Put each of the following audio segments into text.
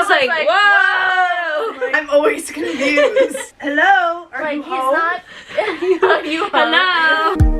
was like, whoa! I'm always confused. Hello? Are you home? Are you home? Hello?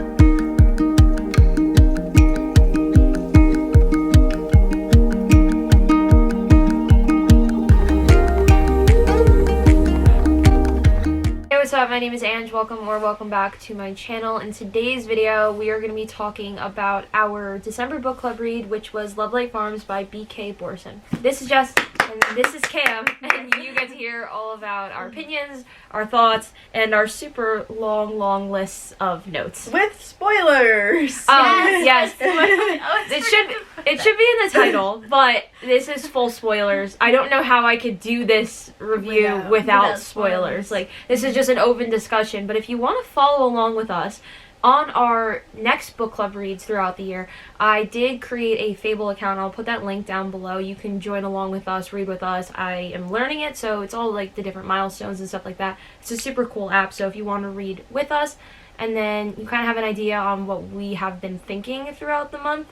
What's up? My name is Ange. Welcome back to my channel. In today's video, we are going to be talking about our December book club read, which was Lovelight Farms by B.K. Borison. This is Jess, and this is Cam, and you get to hear all about our opinions, our thoughts, and our super long lists of notes. With spoilers! Yes. It should be in the title, but this is full spoilers. I don't know how I could do this review without spoilers. Like, this is just an open discussion, but if you want to follow along with us on our next book club reads throughout the year, I did create a Fable account. I'll put that link down below. You can join along with us, read with us. I am learning it, so it's all like the different milestones and stuff like that. It's a super cool app, so if you want to read with us and then you kind of have an idea on what we have been thinking throughout the month,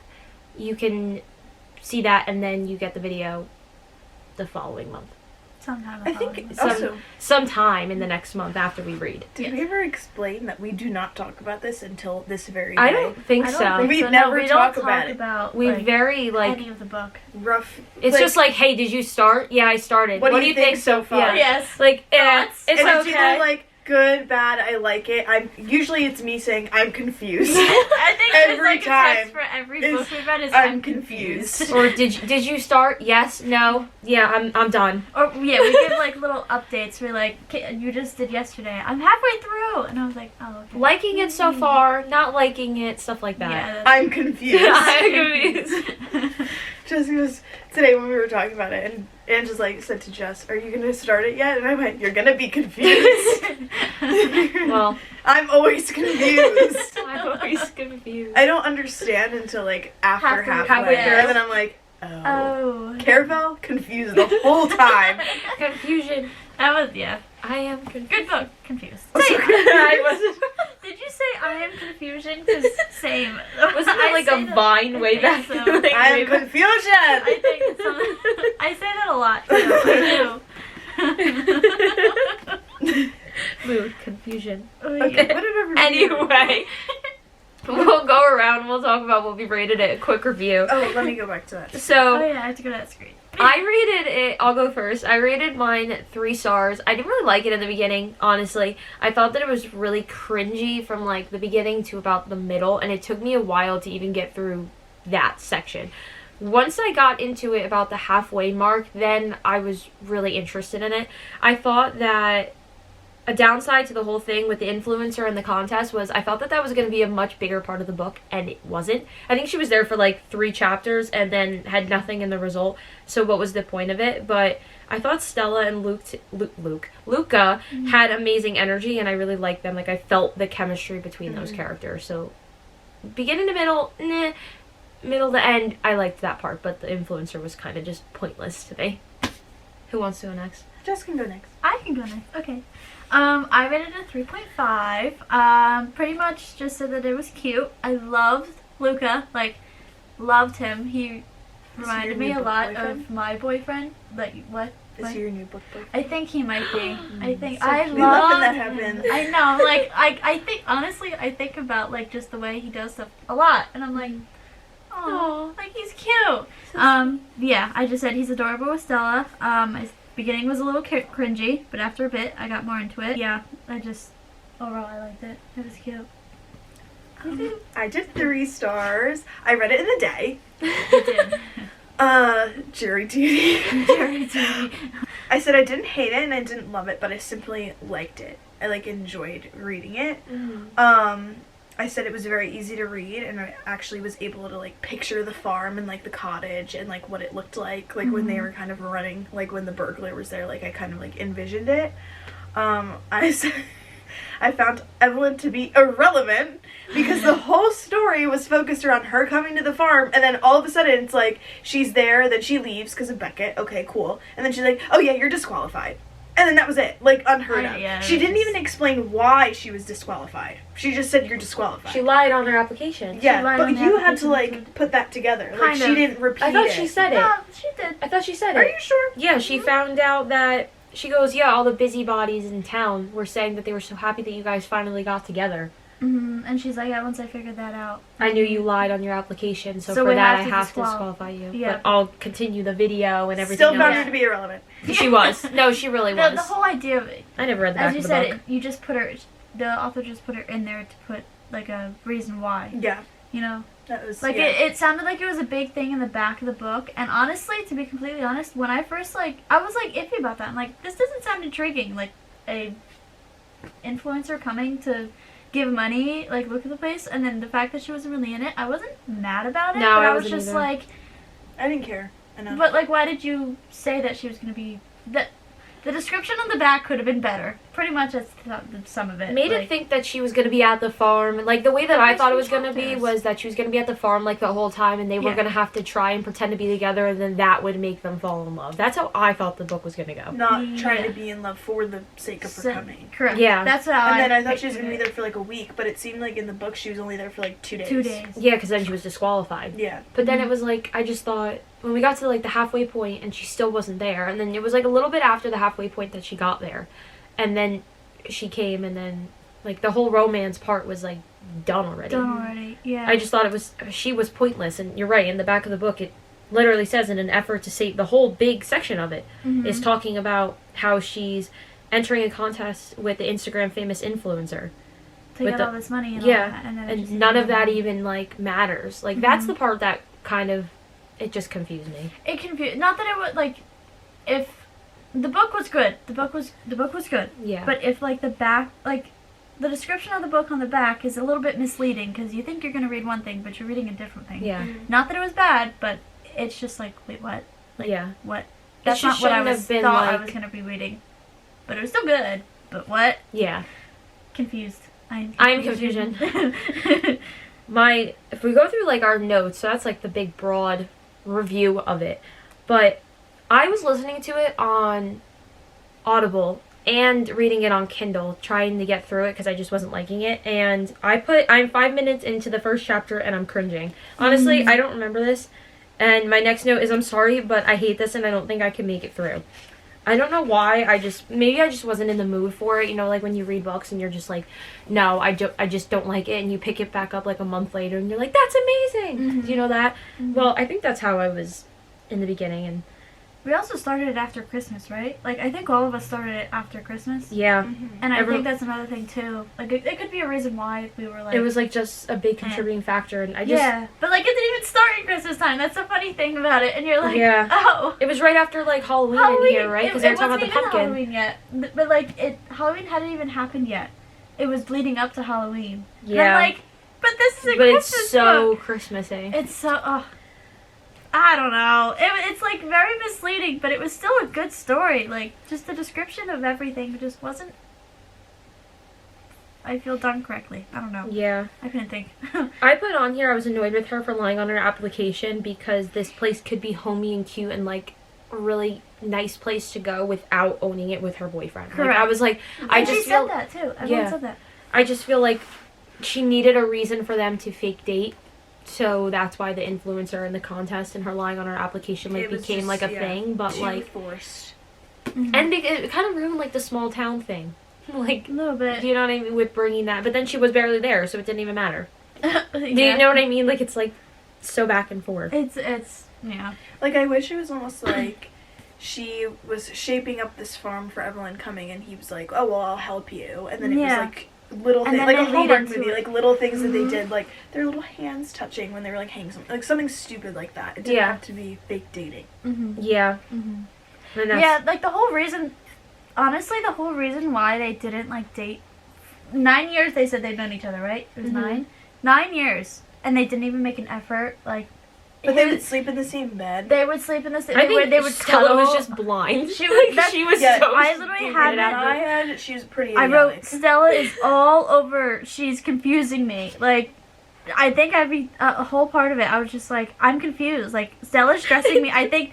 you can see that, and then you get the video the following month. Sometime in the next month after we read. Did we ever explain that we do not talk about this until this very day? I don't think so. We never talk about it. We very any of the book. Rough. It's just like, hey, did you start? Yeah, I started. What do you think so far? Yeah. Yes. Like, Thoughts? it's and okay. It's either like good, bad, I like it. Usually it's me saying I'm confused. I think every a time text for every book we've read is I'm confused. Or did you start? Yes, no, yeah, I'm done. Or yeah, we give like little updates. We're like, you just did yesterday. I'm halfway through, and I was like, oh. Okay. Liking it so far, not liking it, stuff like that. Yeah, I'm confused. I'm confused. Just because today when we were talking about it, and Ange just like said to Jess, "Are you gonna start it yet?" And I went, "You're gonna be confused." Well, I'm always confused. I'm always confused. I don't understand until like after halfway Halfway through. and then I'm like, oh. Caravel confused the whole time. Confusion. That was I am confused. Good book. Confused. I wasn't. Did you say I am confusion? Because same. Wasn't it like a Vine way back? So. Like, I am confusion. I think I say that a lot. I Mood confusion. do. Okay, what did everybody Anyway, we'll go around and we'll talk about what we rated it. A quick review. Oh, let me go back to that. So, Oh yeah, I have to go to that screen. I rated it, I'll go first. I rated mine 3 stars. I didn't really like it in the beginning, honestly. I thought that it was really cringy from like the beginning to about the middle, and it took me a while to even get through that section. Once I got into it about the halfway mark, then I was really interested in it. I thought that a downside to the whole thing with the influencer and the contest was I thought that that was going to be a much bigger part of the book, and it wasn't. I think she was there for like 3 chapters and then had nothing in the result, so what was the point of it? But I thought Stella and Luca had amazing energy, and I really liked them. Like, I felt the chemistry between those characters. So beginning to middle, middle to end, I liked that part, but the influencer was kind of just pointless to me. Who wants to go next? Jess can go next. I can go next. Okay. I rated it a 3.5. Pretty much just said that it was cute. I loved Luca. Like, loved him. He reminded me a lot of my boyfriend. Like, what? Is he your new book boyfriend? I think he might be. I think So I we love when that him. happens. I know. Like, I think, honestly, I think about, like, just the way he does stuff a lot. And I'm like, oh, like, he's cute. Yeah, I just said he's adorable with Stella. His beginning was a little cringy, but after a bit, I got more into it. Yeah, overall, I liked it. It was cute. I did 3 stars. I read it in a day. You did. Jury duty. Jury duty. I said I didn't hate it and I didn't love it, but I simply liked it. I like enjoyed reading it. I said it was very easy to read, and I actually was able to like picture the farm and like the cottage and like what it looked like when they were kind of running, like when the burglar was there, like I kind of like envisioned it. I found Evelyn to be irrelevant because the whole story was focused around her coming to the farm, and then all of a sudden it's like she's there, then she leaves because of Beckett. Okay, cool. And then she's like, oh yeah, you're disqualified. And then that was it. Like, unheard of. Yeah, she didn't even explain why she was disqualified. She just said, you're disqualified. She lied on her application. Yeah, lied but on the you had to, application. like, put that together. Like, Kind she of. didn't repeat it. I thought she said it. No, she did. I thought she said Are it. you sure? Yeah, she found out that, she goes, yeah, all the busybodies in town were saying that they were so happy that you guys finally got together. And she's like, yeah, once I figured that out. I knew you lied on your application, so So for we that I have to have to disqualify you. Yeah. But I'll continue the video and everything Still else. found her to be irrelevant. She was. No, she really was. The whole idea of it, I never read the as back you of the said, book. you just put her, the author just put her in there to put, like, a reason why. Yeah. You know? That was, Like, yeah. it sounded like it was a big thing in the back of the book. And honestly, to be completely honest, when I first, like, I was, like, iffy about that. I'm like, this doesn't sound intriguing. Like, a influencer coming to give money, like, look at the place. And then the fact that she wasn't really in it, I wasn't mad about it. No, but I I was wasn't just either. like, I didn't care enough. but, like, why did you say that she was going to be... that? The description on the back could have been better. Pretty much that's some of it. Made like, it think that she was going to be at the farm. Like, the way that I First thought it few was going to be chapters. was that she was going to be at the farm, like, the whole time, and they were Yeah. going to have to try and pretend to be together, and then that would make them fall in love. That's how I felt the book was going to go. Not trying Yeah. to be in love for the sake of her So- coming. Correct. Yeah. That's how And then I thought pictured she was going to be it. there for like a week, but it seemed like in the book she was only there for like 2 days. 2 days. Yeah, because then she was disqualified. Yeah. But then it was like, I just thought, when we got to like the halfway point and she still wasn't there, and then it was like a little bit after the halfway point that she got there, and then she came, and then like the whole romance part was like done already. Done already. Yeah. I just thought she was pointless, and you're right, in the back of the book it literally says, in an effort to save, the whole big section of it is talking about how she's entering a contest with the Instagram famous influencer. to with get the- all this money and Yeah, all that. And, then it and just none of didn't- that even like matters. Like that's the part that kind of, it just confused me. It confused. Not that it would like, if the book was good, the book was good. Yeah. But if like the back, like the description of the book on the back is a little bit misleading because you think you're gonna read one thing, but you're reading a different thing. Yeah. Not that it was bad, but it's just like, wait, what? Like, Yeah. what? That's just not what I shouldn't was have been, thought I like- was gonna be reading. But it was still good. But what? Yeah. Confused. I am If we go through like our notes, so that's like the big broad review of it. But I was listening to it on Audible and reading it on Kindle, trying to get through it because I just wasn't liking it. And I'm 5 minutes into the first chapter and I'm cringing. Honestly, I don't remember this. And my next note is, I'm sorry, but I hate this and I don't think I can make it through. I don't know why. Maybe I just wasn't in the mood for it. You know, like when you read books and you're just like, no, I just don't like it. And you pick it back up like a month later and you're like, that's amazing. Do you know that? Well, I think that's how I was in the beginning. And we also started it after Christmas, right? Like, I think all of us started it after Christmas. yeah, And I Every- think that's another thing, too. Like, it could be a reason why we were like... it was like just a big contributing factor. And I just, yeah, but like, it didn't even start at Christmas time. That's the funny thing about it. And you're like, Yeah. oh... it was right after like Halloween, in here, right? Because they were talking about the pumpkin. Halloween yet. But like, Halloween hadn't even happened yet. It was leading up to Halloween. And Yeah. I'm like, but this is a But Christmas it's so book. Christmassy. It's so... I don't know. It's like very misleading, but it was still a good story. Like, just the description of everything just wasn't... I feel done correctly. I don't know. Yeah. I couldn't think. I put on here I was annoyed with her for lying on her application because this place could be homey and cute and like a really nice place to go without owning it with her boyfriend. Like, Correct. I was like, I And just she feel said that too. Everyone Yeah. said that. I just feel like she needed a reason for them to fake date. So that's why the influencer and the contest and her lying on her application like It was became just, like a yeah, thing, but too like forced. and it kind of ruined like the small town thing. Like, A little bit. do you know what I mean with bringing that? But then she was barely there, so it didn't even matter. Yeah. Do you know what I mean? Like it's like so back and forth. It's yeah. Like, I wish it was almost like she was shaping up this farm for Evelyn coming, and he was like, oh, well, I'll help you. And then it Yeah. was like little And things, then like a they lead Hallmark into movie, it. like little things that they did, like their little hands touching when they were like hanging something, like something stupid like that. It didn't Yeah. have to be fake dating. Yeah. Mm-hmm. And that's, Yeah, like the whole reason, honestly, the whole reason why they didn't like date, 9 years they said they'd known each other, right? It was 9 years, and they didn't even make an effort. Like, But they would sleep in the same bed. they would sleep in the same. I think They would Stella cuddle. was just blind. She was- Like, that's- she was yeah, so I literally stupid had after- she was pretty I wrote idiotic. Stella is all over. She's confusing me. Like, I think a whole part of it. I was just like, I'm confused. Like, Stella's stressing me. I think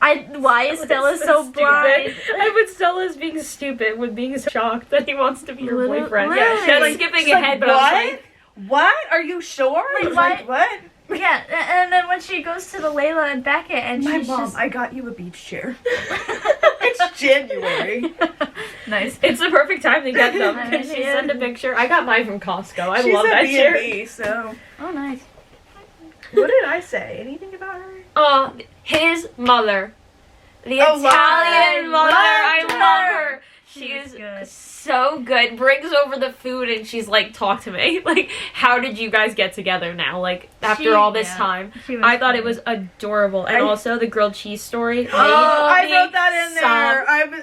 Why is Stella so blind? I put Stella as being stupid with being shocked that he wants to be her Literally. boyfriend. Yeah, That's like- skipping she's like, ahead, but I was like, What? Are you sure? Like, I was like, what? Yeah, and then when she goes to the Layla and Beckett, and My she's mom, just I got you a beach chair. It's January. nice. it's the perfect time to get them. I Because mean, she yeah. sent a picture. I got mine from Costco. I She's love a that chair. B&B, so. Oh, nice. What did I say? Anything about her? Oh, his mother. The Oh, Italian love mother. her. I Loved love her. her. She was is good. so good. Brings over the food and she's like, talk to me. Like, how did you guys get together now? Like, after all this time. She was I thought it good. was adorable. And also the grilled cheese story. Oh, I made me wrote that in there.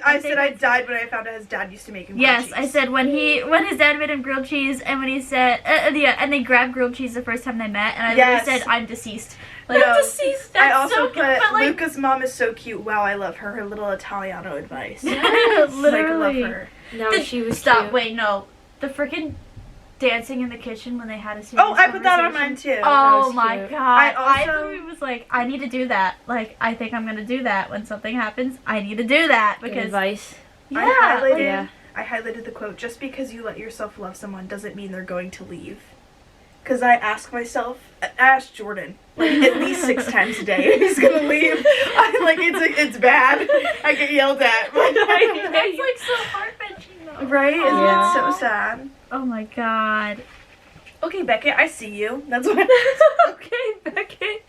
sob. I said I died when I found out his dad used to make him grilled Yes, cheese. I said when his dad made him grilled cheese, and when he said, yeah, and they grabbed grilled cheese the first time they met, and I Yes. literally said, I'm deceased. Like, No. deceased. I That's also so put good, but like, Luca's mom is so cute. Wow, I love her. Her little Italiano advice. literally. Like, love her. No, she was Stop. cute. Wait, no, the freaking dancing in the kitchen when they had a serious Oh, I put that on mine conversation. too. Oh was my cute. god! I I also- literally was like, I need to do that. Like, I think I'm gonna do that when something happens. I need to do that Good because advice. yeah, I like, highlighted the quote, just because you let yourself love someone doesn't mean they're going to leave. Because I ask Jordan, like, at least 6 times a day if he's going to leave. It's bad. I get yelled at. that's like so heart-wrenching though. Right? Isn't Yeah. it so sad? Oh my god. Okay, Beckett, I see you. That's what Okay, Beckett.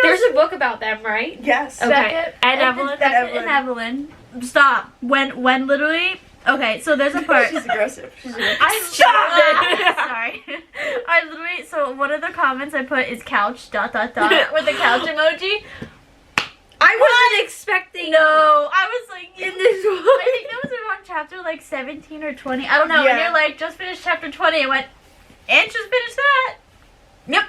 There's a book about them, right? Yes. Okay. Beckett, And Evelyn? Beckett and Evelyn. Stop. When literally. Okay, so there's a part. She's aggressive. I Stop it! Sorry. I literally, so one of the comments I put is couch ... with the couch emoji. I wasn't expecting. No, I was like, In this one. I think that was around chapter like 17 or 20. I don't know. Yeah. And you're like, just finished chapter 20. I went, and just finished that. Yep.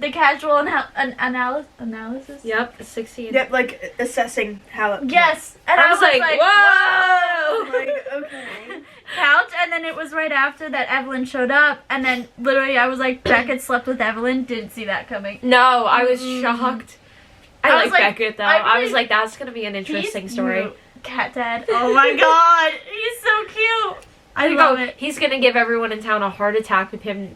The casual analysis. Yep, 16. Yep, like assessing how it. Yes. And I was like, I'm whoa! like, okay. couch, and then it was right after that Evelyn showed up, and then literally I was like, Beckett slept with Evelyn. Didn't see that coming. No, I was shocked. I I was like like, Beckett though. I I really- was like, that's gonna be an interesting He's story. cute. Cat dad. Oh my god, he's so cute. I love it. He's gonna give everyone in town a heart attack with him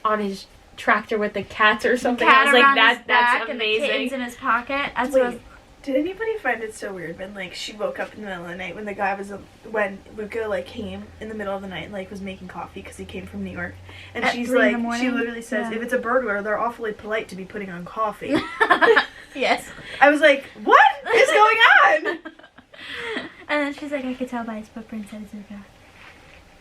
on his tractor with the cats or something. Cat I was like, around his that's back and the kittens amazing. in his pocket. That's what I was, Wait, did anybody find it so weird when like she woke up in the middle of the night when the guy was when Luca like came in the middle of the night and like was making coffee because he came from New York and At she's 3 in like the morning? she literally says Yeah. if it's a burglar they're awfully polite to be putting on coffee. yes. I was like, what is going on? And then she's like, I could tell by his footprints that it's a guy.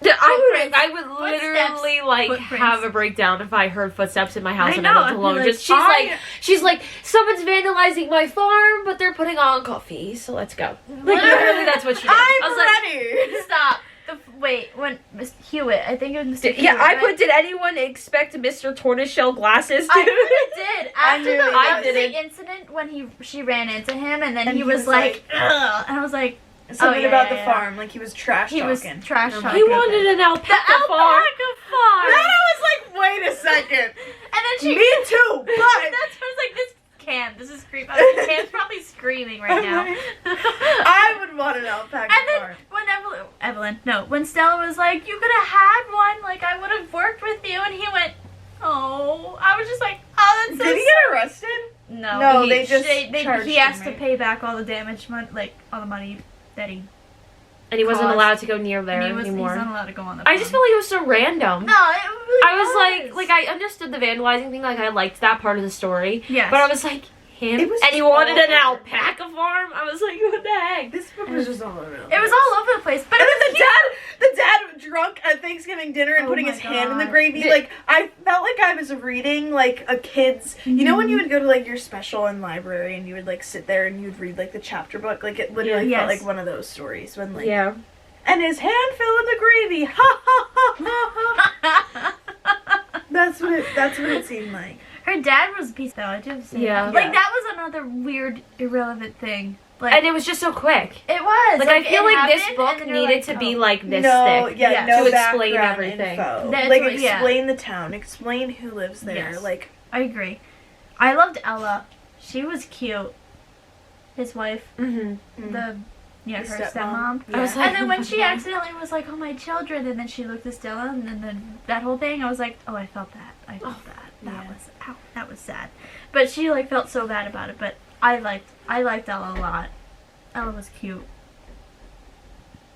I would Footsteps. literally like Footprints. have a breakdown if I heard footsteps in my house I and I know, lived I'd be alone. like, Just she's like someone's vandalizing my farm, but they're putting on coffee, so let's go. Like literally, that's what she did. I was like, ready. Stop. Wait, when Mr. Hewitt, I think it was Mr. Hewitt. yeah, I right? put. Did anyone expect Mr. Tortoiseshell glasses? I really did. I After knew the it I was. didn't. the incident when she ran into him and then And he he was was like, ugh, and I was like, Something yeah, about yeah, the yeah. farm, like he was trash he was talking. trash He talking. wanted an alpaca the farm. alpaca farm. And I was like, wait a second. And then she. Me too, but That's I was like, this is creepy. I was like, Cam's probably screaming right now. I would want an alpaca And then farm. when Stella was like, you could have had one, like I would have worked with you, and he went, oh, I was just like, oh, that's so Did he get arrested? No, No, they just charged he has him, to right? pay back all the damage money, like all the money that he. And he wasn't Caused- allowed to go near there and he's anymore. not allowed to go on the. I just feel like it was so random. no, it really I was like I understood the vandalizing thing, like I liked that part of the story. Yes. But I was like, him? It was And he all wanted an over. alpaca farm? I was like, what the heck? This book was just all over. It was all over the place, but And it then was the dad drunk at Thanksgiving dinner and Oh putting my his hand in the God. gravy. Did- Like I felt like I was reading like a kid's. You know when you would go to like your special in library and you would like sit there and you would read like the chapter book. Like it literally Yeah. felt Yes. like one of those stories when like Yeah. and his hand fell in the gravy. Ha ha ha ha ha. That's what it seemed like. Her dad was a piece though. I do have to say. Yeah. that. Like Yeah. that was another weird, irrelevant thing. Like And it was just so quick. it was. Like I feel it like this happened, book and then you're needed like, to be oh. like this no, thick. yeah, Yeah. no To explain background everything. info. That's Like what- yeah. explain the town, explain who lives there. Yes. Like I agree. I loved Ella. She was cute. his wife, Mm-hmm. her stepmom. stepmom. Yeah. I was like, And then when she accidentally was like, "Oh, my children," and then she looked at Stella, and then that whole thing, I was like, "Oh, I felt that. I felt that. That was sad." But she like felt so bad about it. But I liked Ella a lot. Ella was cute.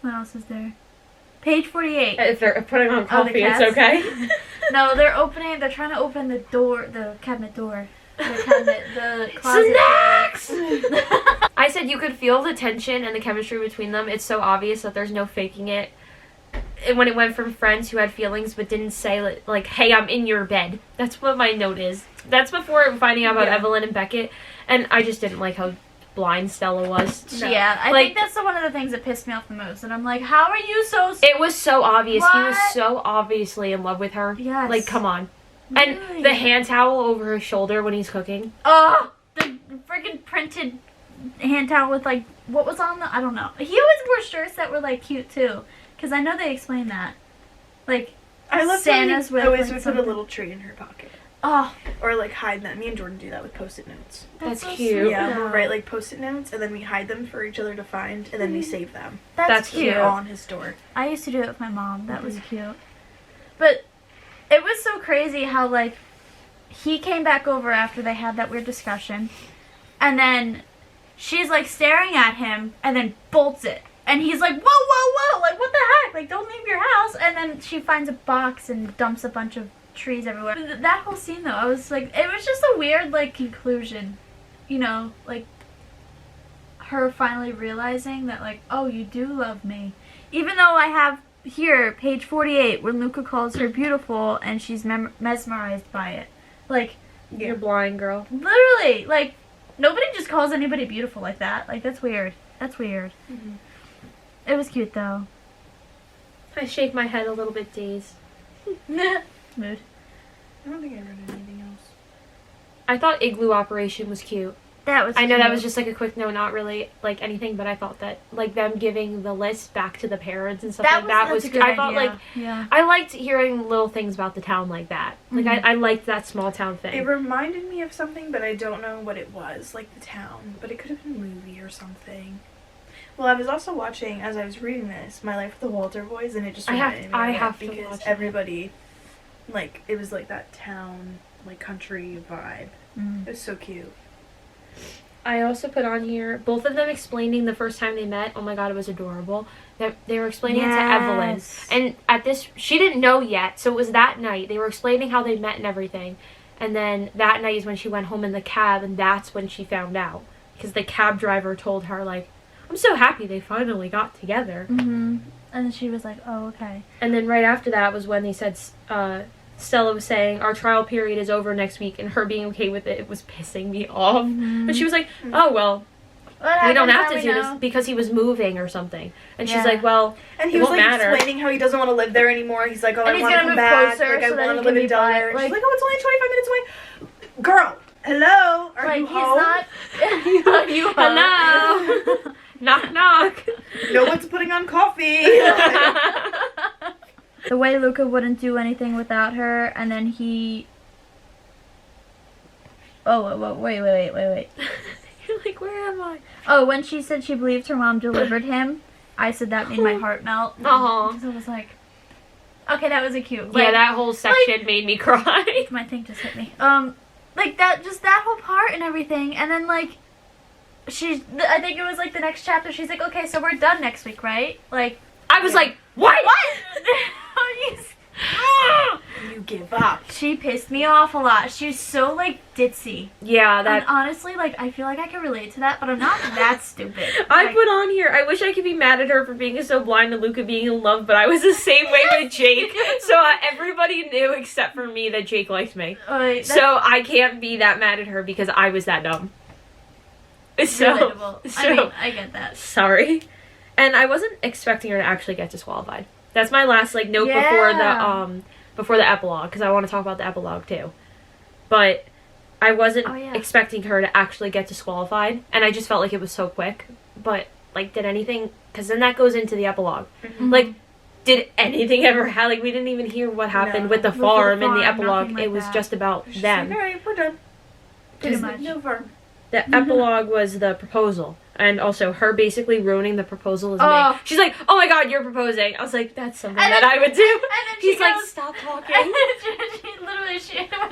What else is there? Page 48. If they're putting on coffee, it's cats? okay. No, they're trying to open the door, the cabinet door. The closet Snacks! door. I said you could feel the tension and the chemistry between them. It's so obvious that there's no faking it. And when it went from friends who had feelings but didn't say, like, hey, I'm in your bed. That's what my note is. That's before finding out about Evelyn and Beckett. And I just didn't like how blind Stella was. No. Yeah, I think that's one of the things that pissed me off the most. And I'm like, how are you so... It was so obvious. What? He was so obviously in love with her. Yes. Like, come on. Really? And the hand towel over his shoulder when he's cooking. Oh, the freaking printed hand towel with, like, what was on the... I don't know. He always wore shirts that were, like, cute, too. Because I know they explained that. Like, I love Santa's with, always like, would put something. a little tree in her pocket. Oh, Or, like, hide them. Me and Jordan do that with Post-it notes. That's so cute. sweet, Yeah, though. we'll write, like, Post-it notes, and then we hide them for each other to find, and then we save them. That's cute. cute. They're all on his door. I used to do it with my mom. That was cute. But it was so crazy how, like, he came back over after they had that weird discussion. And then she's, like, staring at him and then bolts it. And he's like, whoa, whoa, whoa. Like, what the heck? Like, don't leave your house. And then she finds a box and dumps a bunch of trees everywhere. That whole scene, though, I was like, it was just a weird, like, conclusion. You know, like, her finally realizing that, like, oh, you do love me. Even though I have here, page 48, where Luca calls her beautiful and she's mesmerized by it. Like, You're blind, girl. literally, like, nobody just calls anybody beautiful like that. Like, that's weird. That's weird. Mhm. It was cute, though. I shake my head a little bit dazed. Mood. I don't think I read anything else. I thought Igloo Operation was cute. That was I know that cute. was just like a quick note, not really like anything, but I thought that like them giving the list back to the parents and stuff like that was that's a good I thought idea. like yeah. I liked hearing little things about the town like that. Like I liked that small town It thing. reminded me of something, but I don't know what it was, like the town. But it could have been a movie or something. Well, I was also watching, as I was reading this, My Life with the Walter Boys, and it just reminded me I of have it to because watch it. everybody, like, it was like that town, like, country vibe. Mm. It was so cute. I also put on here both of them explaining the first time they met. Oh my god, it was adorable. They were explaining it to Evelyn. Yes. And at this, she didn't know yet, so it was that night. They were explaining how they met and everything. And then that night is when she went home in the cab, and that's when she found out. Because the cab driver told her, like, I'm so happy they finally got together. Mm-hmm. And then she was like, oh, okay. And then right after that was when they said, Stella was saying, our trial period is over next week, and her being okay with it was pissing me off. But she was like, oh, well, we don't have to do this because he was moving or something. And she's Yeah. like, well, And he it was, won't like, matter. explaining how he doesn't want to live there anymore. He's like, oh, And I he's want to gonna come move back. closer Like, I so that want he to can live in be by- Delaware. And like- she's like, oh, it's only 25 minutes away. Girl, hello? Are Like, you he's home? not... Are you home? Hello. Knock, knock. No one's putting on coffee. The way Luca wouldn't do anything without her, and then he... Oh, wait. You're like, where am I? Oh, when she said she believed her mom delivered him, I said that made my heart melt. Aw. Because I was like, okay, that was a cute. Yeah, Like, that whole section made me cry. my thing just hit me. Like that, just that whole part and everything, and then like, I think it was like the next chapter. She's like, okay, so we're done next week, right? Like, I was like, what? You give up. She pissed me off a lot. She's so like ditzy. Yeah, And that. honestly, like, I feel like I can relate to that, but I'm not that stupid. I Like, put on here, I wish I could be mad at her for being so blind and Luca being in love, but I was the same way with Jake. So everybody knew except for me that Jake liked me. So I can't be that mad at her because I was that dumb. relatable. So I mean, I get that. sorry. And I wasn't expecting her to actually get disqualified. That's my last like note before the epilogue, because I want to talk about the epilogue too. But I wasn't expecting her to actually get disqualified, and I just felt like it was so quick. But like, did anything? Because then that goes into the epilogue. Mm-hmm. Like, did anything ever happen? Like, we didn't even hear what happened with the With the farm in the farm, epilogue. nothing like It was that. just about She's them. like, all right, we're done. Pretty Just much. no farm. The epilogue was the proposal. And also her basically ruining the proposal is Oh. me. She's like, oh my god, you're proposing. I was like, that's something And that then- I would do. And then He's she like, goes, stop talking. And then when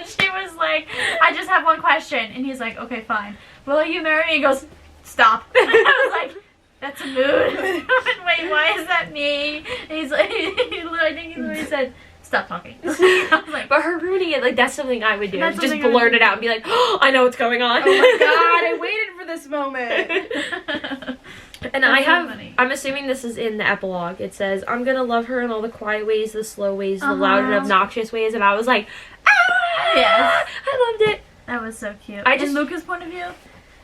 she was like, I just have one question. And he's like, okay, fine. Will you marry me? He goes, stop. And I was like, that's a mood. Wait, why is that me? And he's like, I think he literally said, stop talking. I was like, But her ruining it, like, that's something I would do. That's Just something I would blurt do. it out and be like, oh, I know what's going on. Oh my god, I waited for this moment. And That's I so have, funny. I'm assuming this is in the epilogue. It says, I'm gonna love her in all the quiet ways, the slow ways, the loud and Uh-huh. obnoxious ways. And I was like, ah! Yes. I loved it. That was so cute. I just- In Luca's point of view?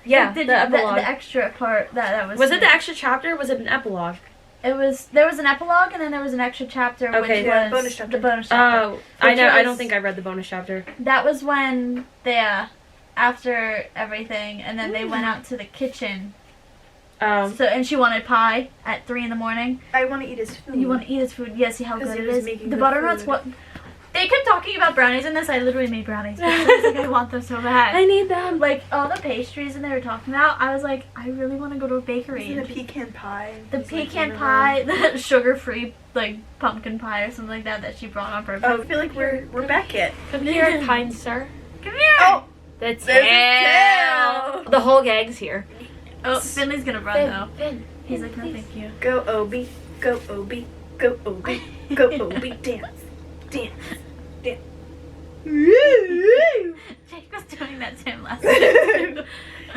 Yeah, the, the epilogue. the extra part, that was Was it sweet. the extra chapter or was it an epilogue? There was an epilogue and then there was an extra chapter, Okay. which Yeah, was bonus chapter. the bonus chapter. Oh, I Which know. I was- don't think I read the bonus chapter. That was when they, after everything, and then they went out to the kitchen. So and she wanted pie at 3 a.m. I want to eat his food. You want to eat his food? Yeah, see how 'Cause good he it was is. making The the butternuts. food. What? They kept talking about brownies in this. I literally made brownies. I was like, I want them so bad. I need them. Like all the pastries and they were talking about. I was like, I really want to go to a bakery. Isn't and the pecan pie? The He's like, pecan whatever. pie, the sugar-free like pumpkin pie or something like that she brought on purpose. Oh, I feel like we're back yet. Come here, kind sir. Come here! Oh, The there's tail. a tail. The whole gang's here. Oh, Finley's gonna run though. Finn. He's like, no, thank you. Go Obi, go Obi, go Obi, go Obi, dance, dance, dance. Jake was doing that to him last night.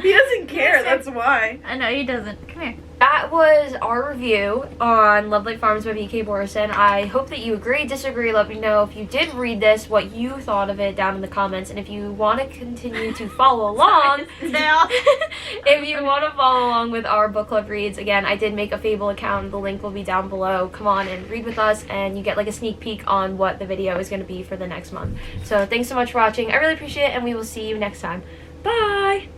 He doesn't care, that's why. I know he doesn't. Come here. That was our review on Lovelight Farms by BK Borison. I hope that you agree, disagree. Let me know if you did read this, what you thought of it down in the comments. And if you want to continue to follow along, if you want to follow along with our book club reads, again, I did make a Fable account. The link will be down below. Come on and read with us, and you get like a sneak peek on what the video is going to be for the next month. So thanks so much for watching. I really appreciate it, and we will see you next time. Bye!